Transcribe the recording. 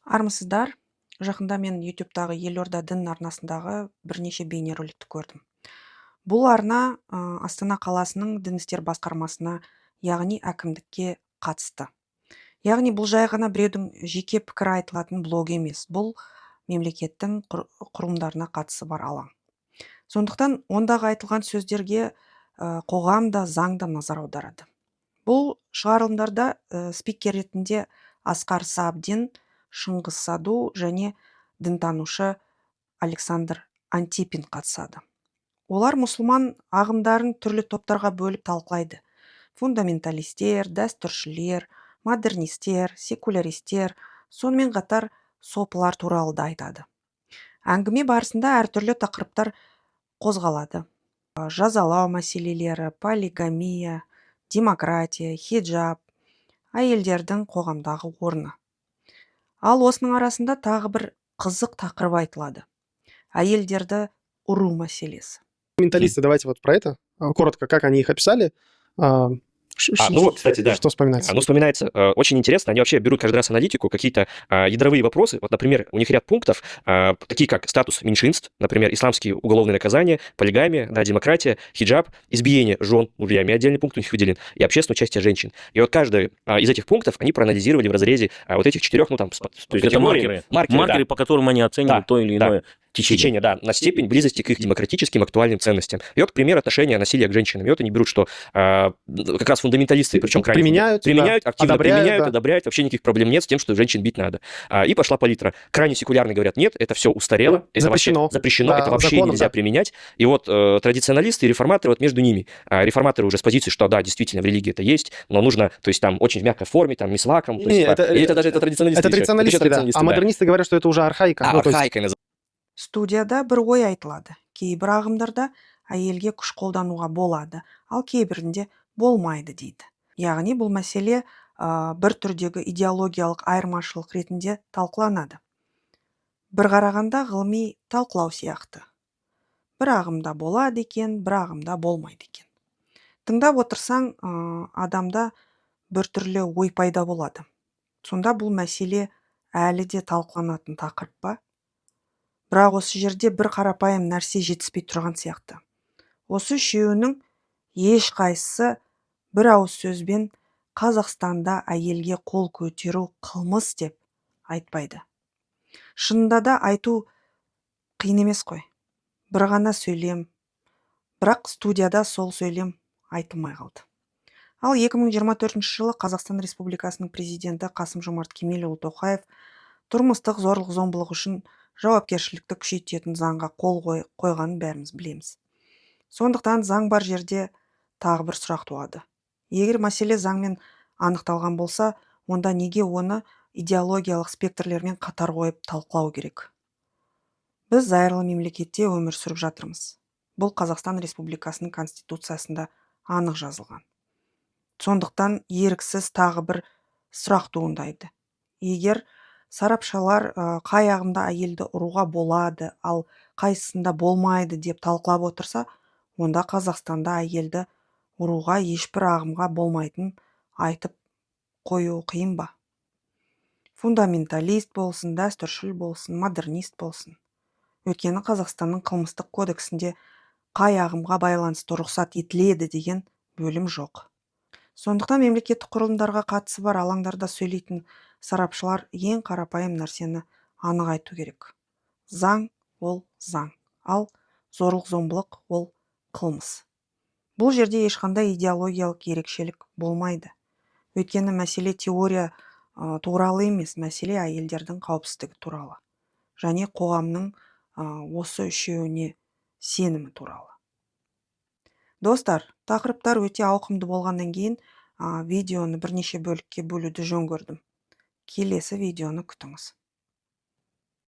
Армысыздар. Жақында мен YouTube'дағы Елорда дін арнасындағы бірнеше бейнероликті көрдім. Бұл арна Астана қаласының дін істер басқармасына, яғни әкімдікке қатысты. Яғни бұл жай ғана біреудің жеке пікірі айтылатын блог емес. Бұл мемлекеттің құрылымдарына қатысы бар алаң. Сондықтан ондағы айтылған сөздерге қоғам да, заң да назар аударады. Бұл шығарылымдарда спикер ретінде Асқар Сабдин, Шыңғыс Саду және дінтанушы Александр Антипин қатысады. Олар мұсылман ағымдарын түрлі топтарға бөліп талқылайды. Фундаменталистер, дәстүршілер, модернистер, секуляристер, сонымен қатар сопылар туралы да айтады. Әңгіме барысында әртүрлі тақырыптар қозғалады. Жазалау мәселелері, полигамия, демократия, хиджаб, әйелдердің қоғамдағы орны. Ал осының арасында тағы бір қызық тақырып айтылады. Әйелдерді ұру мәселесі. Менталисты, давайте вот про это. Коротко, как они их описали. Кстати, да. Что вспоминается? Вспоминается очень интересно. Они вообще берут каждый раз аналитику, какие-то ядровые вопросы. Вот, например, у них ряд пунктов, такие как статус меньшинств, например, исламские уголовные наказания, полигамия, да, демократия, хиджаб, избиение жен мужьями, отдельный пункт у них выделен, и общественное участие женщин. И вот каждый из этих пунктов они проанализировали в разрезе вот этих четырех, То есть это маркеры, да. по которым они оценивают то или иное течение, да, на степень близости к их демократическим актуальным ценностям. И вот пример отношения насилия к женщинам. И вот они берут, что как раз фундаменталисты, причем применяют, активно одобряют, одобряют, вообще никаких проблем нет с тем, что женщин бить надо. И пошла палитра. Крайне секулярные говорят, нет, это все устарело, это запрещено, вообще запрещено, да, это вообще законом, нельзя да. применять. И вот традиционалисты и реформаторы вот между ними. Реформаторы уже с позиции, что да, действительно, в религии это есть, но нужно, то есть там очень в мягкой форме, там мисваком, то есть, это даже традиционалисты. Это традиционалисты, да. А модернисты говорят, что это уже архаика. Архаика называется. Студияда бір ой айтылады. Кейбір ағымдарда әйелге күш қолдануға болады, ал кейбірінде болмайды дейді. Яғни бұл мәселе бір түрдегі идеологиялық айырмашылық ретінде талқыланады. Бір қарағанда ғылыми талқылау сияқты. Бір ағымда болады екен, бір ағымда болмайды екен. Тыңдап отырсаң, адамда бір түрлі ой пайда болады. Сонда бұл мәселе әлі де талқыланатын тақырып па? Бірақ осы жерде бір қарапайым нәрсе жетіспей тұрған сияқты. Осы үшеуінің ешқайсысы бір ауыз сөзбен Қазақстанда әйелге қол көтеру қылмыс деп айтпайды. Шынында да айту қиын емес қой. Бір ғана сөйлем, бірақ студияда сол сөйлем айтылмай қалды. Ал 2024 жылы Қазақстан Республикасының президенті Қасым-Жомарт Кемелұлы Тоқаев тұрмыстық зорлық-зомбылық үшін жауапкершілікті күшейтетін заңға қол қойғанын бәріміз білеміз. Сондықтан заң бар жерде тағы бір сұрақ туады. Егер мәселе заңмен анықталған болса, онда неге оны идеологиялық спектрлермен қатар қойып талқылау керек? Біз зайырлы мемлекетте өмір сүріп жатырмыз. Бұл Қазақстан Республикасының Конституциясында анық жазылған. Сондықтан еріксіз тағы бір сұрақ туындайды. Егер сарапшылар қай ағымда әйелді ұруға болады, ал қайсысында болмайды деп талқылап отырса, онда Қазақстанда әйелді ұруға ешбір ағымға болмайтын айтып қою қиын ба? Фундаменталист болсын, дәстүршіл болсын, модернист болсын. Өйткені Қазақстанның қылмыстық кодексінде қай ағымға байланысты рұқсат етіледі деген бөлім жоқ. Сондықтан мемлекеттік құрылымдарға қатысы бар алаңдарда сөйлейтін сарапшылар ең қарапайым нәрсені анық айту керек. Заң ол заң, ал зорлық-зомбылық ол қылмыс. Бұл жерде ешқандай идеологиялық ерекшелік болмайды. Өйткені мәселе теория туралы емес, мәселе әйелдердің қауіпсіздігі туралы. Және қоғамның осы үшеуіне сенімі туралы. Достар, тақырыптар өте ауқымды болғаннан кейін видеоны бірнеше бөлікке бөлуді жөн көрдім. Келесі видеоны күтіңіз.